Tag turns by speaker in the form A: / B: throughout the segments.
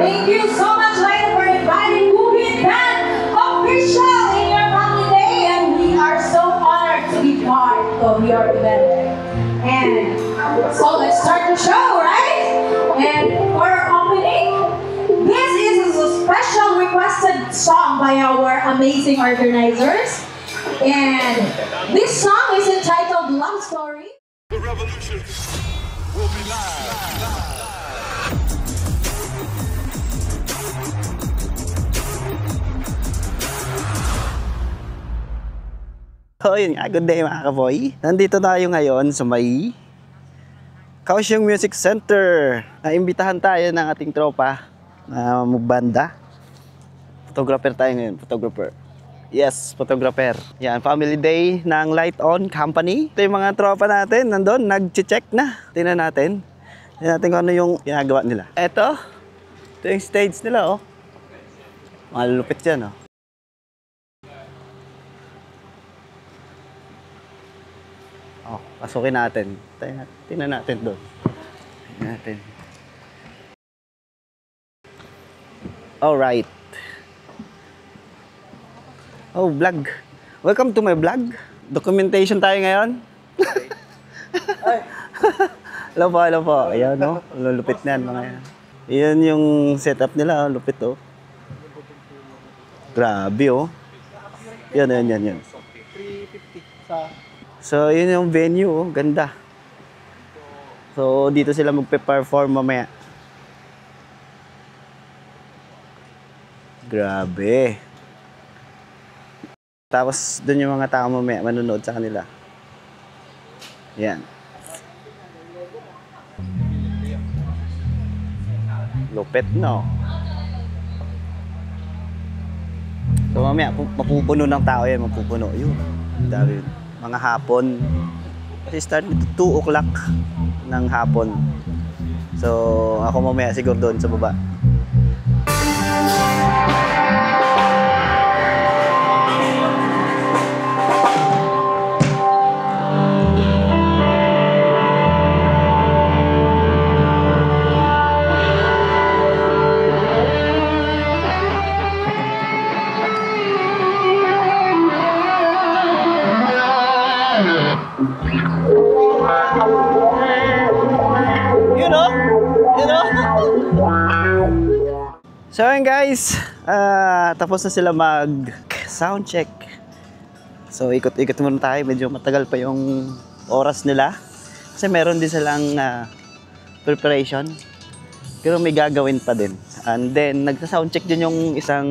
A: Thank you so much, Lane, for inviting Movie Band Official in your family day, and we are so honored to be part of your event. And so let's start the show, right? And for our opening, this is a special requested song by our amazing organizers. And this song is entitled Love Story.
B: The revolution will be live.
C: So yun nga, good day mga kaboy. Nandito tayo ngayon sa may Kaohsiung Music Center. Naimbitahan tayo ng ating tropa na magbanda. Photographer tayo ngayon, photographer. Yes, photographer. Yan, family day ng Light On Company. Ito yung mga tropa natin, nandun, nag-check na. Tingnan natin. Tingnan natin kung ano yung ginagawa nila. Ito yung stage nila, oh. Malulupit yan, oh. Oh, pasukin natin. Tingnan natin doon. Tingnan natin. Alright. Oh, vlog. Welcome to my vlog. Documentation tayo ngayon. Hello po, hello po. Ayan, no? Lulupit na yan, mga yan. Ayan yung setup nila, lupit, oh. Grabe, oh. Yan. So, yun yung venue, oh. Ganda. So, dito sila magpe-perform mamaya. Grabe. Tapos, dun yung mga tao mamaya manonood sa kanila. Yan. Lupit, no? So, mamaya, mapupuno ng tao yan. Mapupuno. Yun. Dami yun. Mga hapon. Kasi start nito 2 o'clock ng hapon. So, ako mamaya siguro doon sa baba. So yun guys, tapos na sila mag sound check. So ikot-ikot muna tayo, medyo matagal pa yung oras nila. Kasi meron din silang preparation. Pero may gagawin pa din. And then nagsa-sound check din yung isang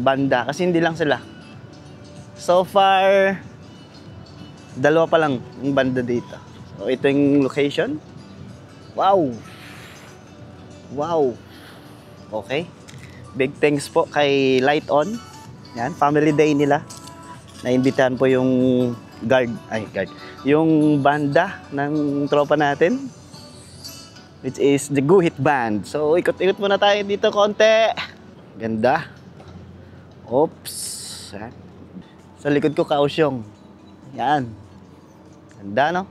C: banda kasi hindi lang sila. So far, 2 pa lang yung banda dito. So ito yung location. Wow! Wow! Okay. Big thanks po kay Light On. Yan, family day nila. Naimbitahan po yung yung banda ng tropa natin, which is the Guhit Band. So, ikot-ikot muna tayo dito konti. Ganda. Oops. Yan. Sa likod ko, Kaohsiung. Yan. Ganda, no?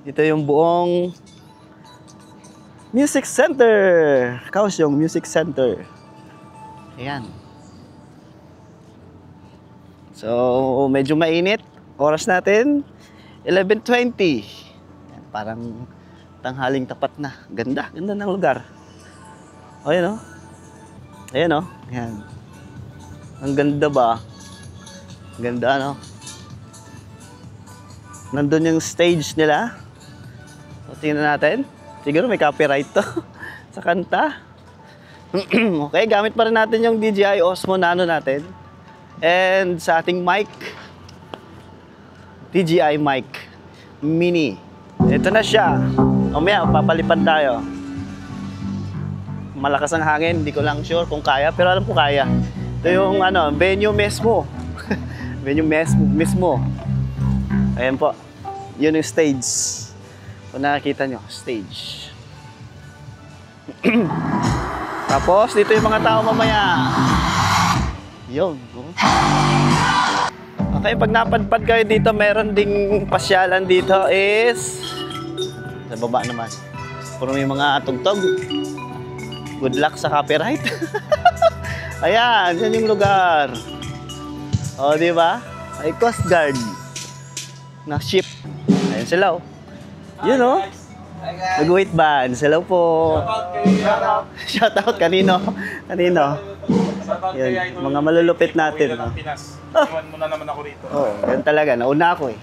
C: Ito yung buong Music Center. Kaohsiung Music Center. Ayan. So, medyo mainit. Oras natin, 11:20. Ayan, parang tanghaling tapat na. Ganda. Ganda ng lugar. O, ayan, o. Ayan, o. Ayan. Ang ganda ba? Ganda, no? Nandun yung stage nila. So, tingnan natin. Siguro may copyright to sa kanta. Okay, gamit pa rin natin yung DJI Osmo Nano natin. And sa ating mic, DJI mic Mini. Ito na siya. Mamaya, papalipad tayo. Malakas ang hangin, hindi ko lang sure kung kaya, pero alam ko kaya. Ito yung venue mismo. Venue mismo. Ayan po. Yun yung stage. Kung nakikita nyo, stage. Tapos, dito yung mga tao mamaya. Yun. Okay, pag napadpad kayo dito, meron ding pasyalan dito is sa baba naman. Puro may mga tugtog. Good luck sa copyright. Ayan, yan yung lugar. O, di ba? May Coast Guard na ship. Ayan sila, oh. Yun, oh. Nag-wait bands. Hello po. Shoutout kanino? Kanino? Yan, mga malulupit natin.
B: Uwi na ng Pinas. Iwan mo na naman ako rito.
C: Oo, yan talaga. Nauna ako, eh.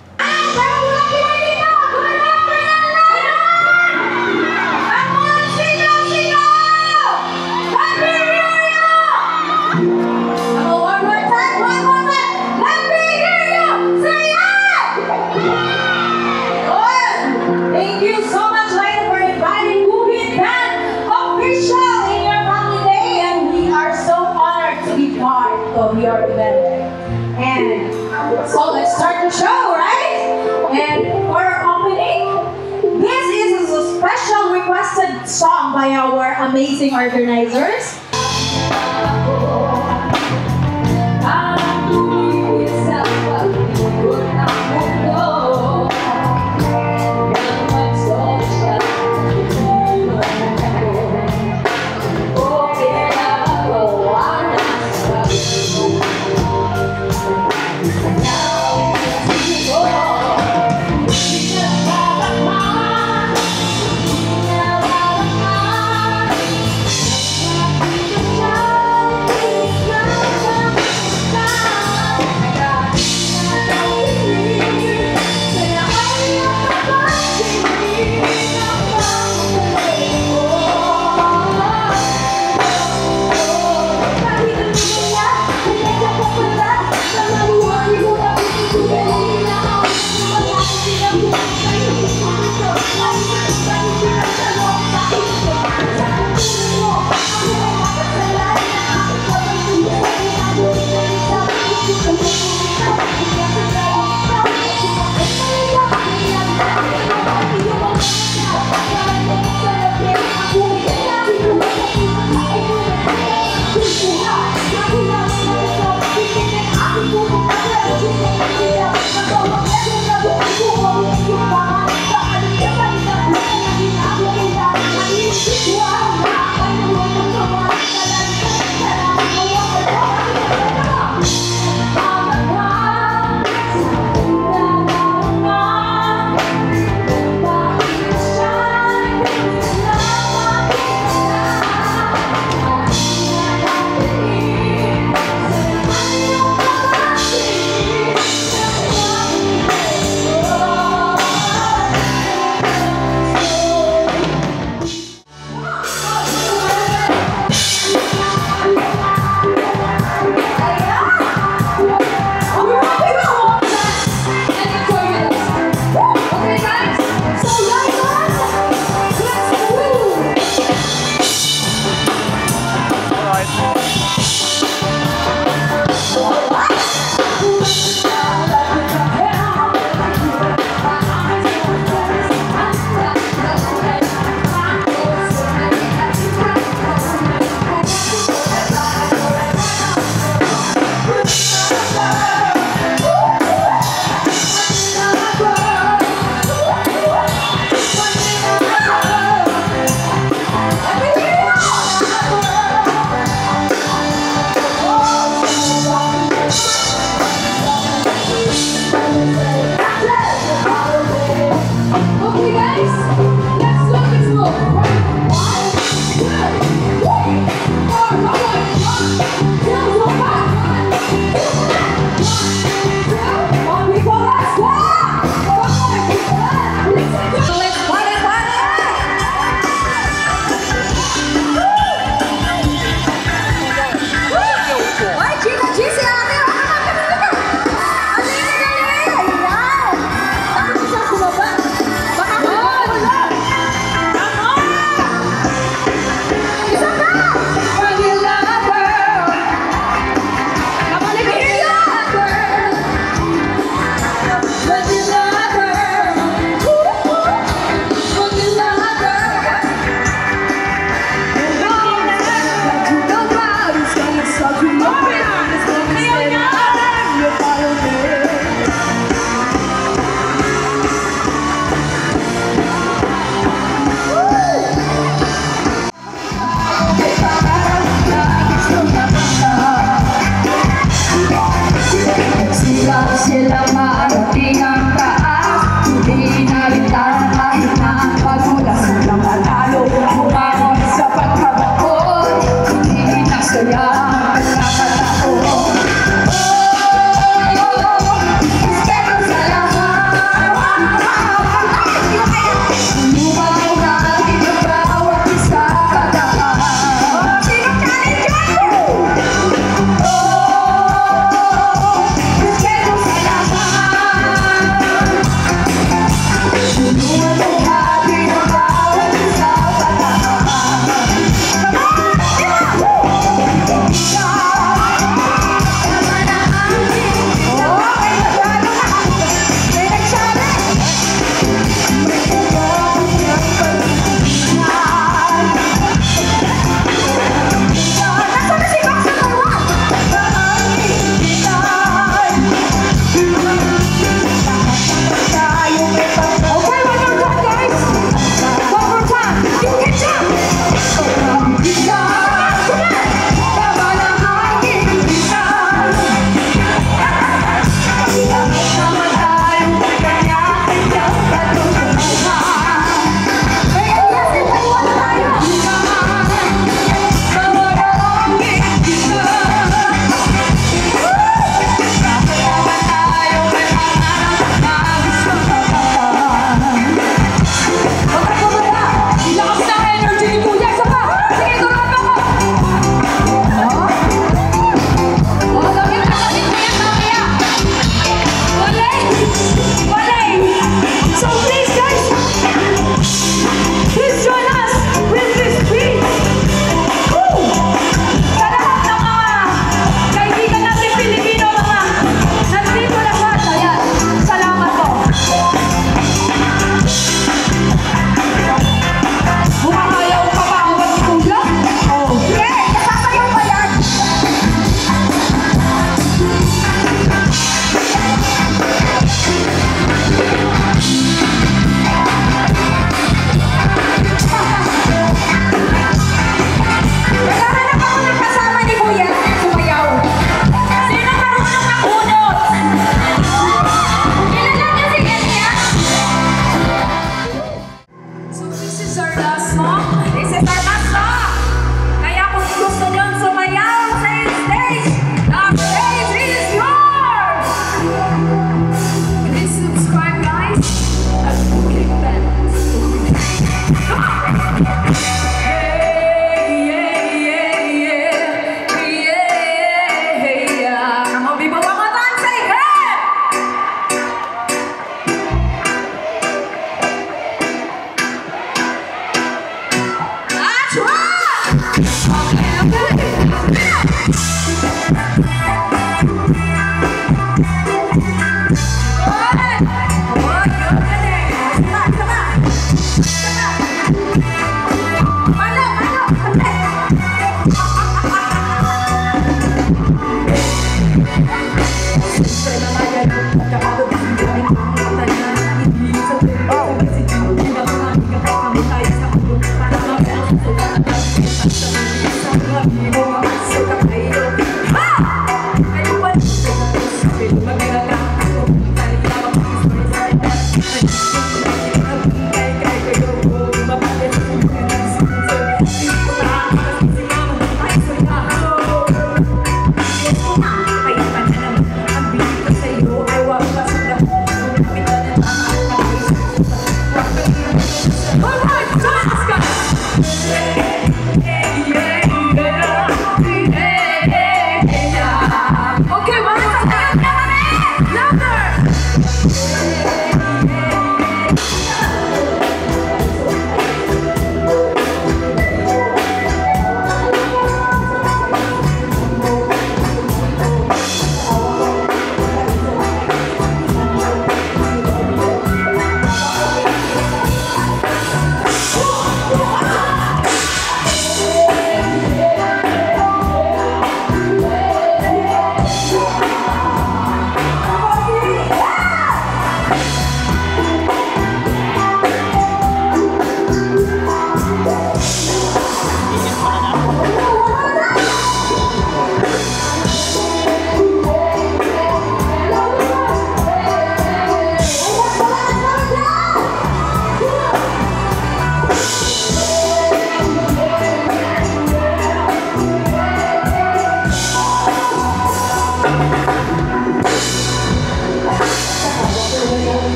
A: Thank you so much, Lane, for inviting Bukid Band Official in your family day, and we are so honored to be part of your event. And so let's start the show, right? And for our opening, this is a special requested song by our amazing organizers.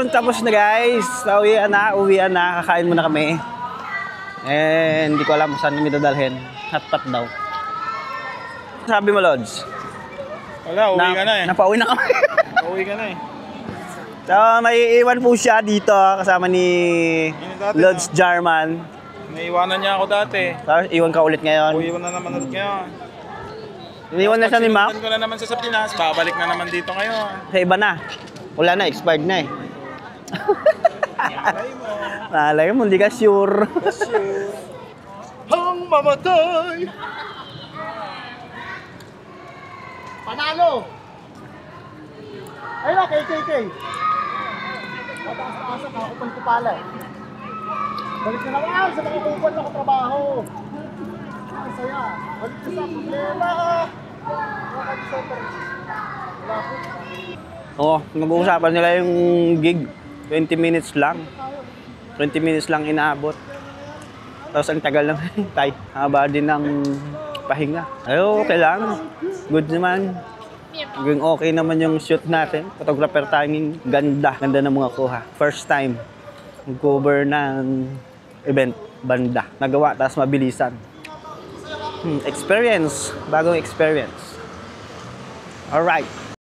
C: Ayun, tapos na guys. Uwian na. Kakain muna kami. And hindi ko alam kung saan kami dadalhin. Hotpot daw. Sabi mo, Lods?
D: Wala, uwi ka na eh.
C: Napauwi na kami.
D: Uwi ka na eh.
C: So, may iwan po siya dito kasama ni Lods Jarman.
D: Naiwanan niya ako dati.
C: Tapos, iwan ka ulit ngayon.
D: Uwi ko na naman ulit ngayon.
C: Iniwan na siya ni Mac.
D: Sinundan ko na naman sa Pinas. Babalik na naman dito ngayon.
C: Sa iba na. Wala na, expired na eh. Malay mo, hindi ka sure.
D: Ang mamatay!
E: Panalo! Ayun na, KKK. Mataas-taas na, kakupal ko pala eh. Balik na naman sa nakakupal ako trabaho. Ang saya. Balik na sa problema. Wala po.
C: Oo, nag-uusapan nila yung gig. 20 minutes lang. 20 minutes lang inaabot. Tapos ang tagal lang. Tay, haba din ng pahinga. Ay, okay lang. Good naman. Naging okay naman yung shoot natin. Photographer tayong ganda. Ganda ng mga kuha. First time mag-cover ng event, banda. Nagawa, tapos mabilisan. Experience. Bagong experience. Alright.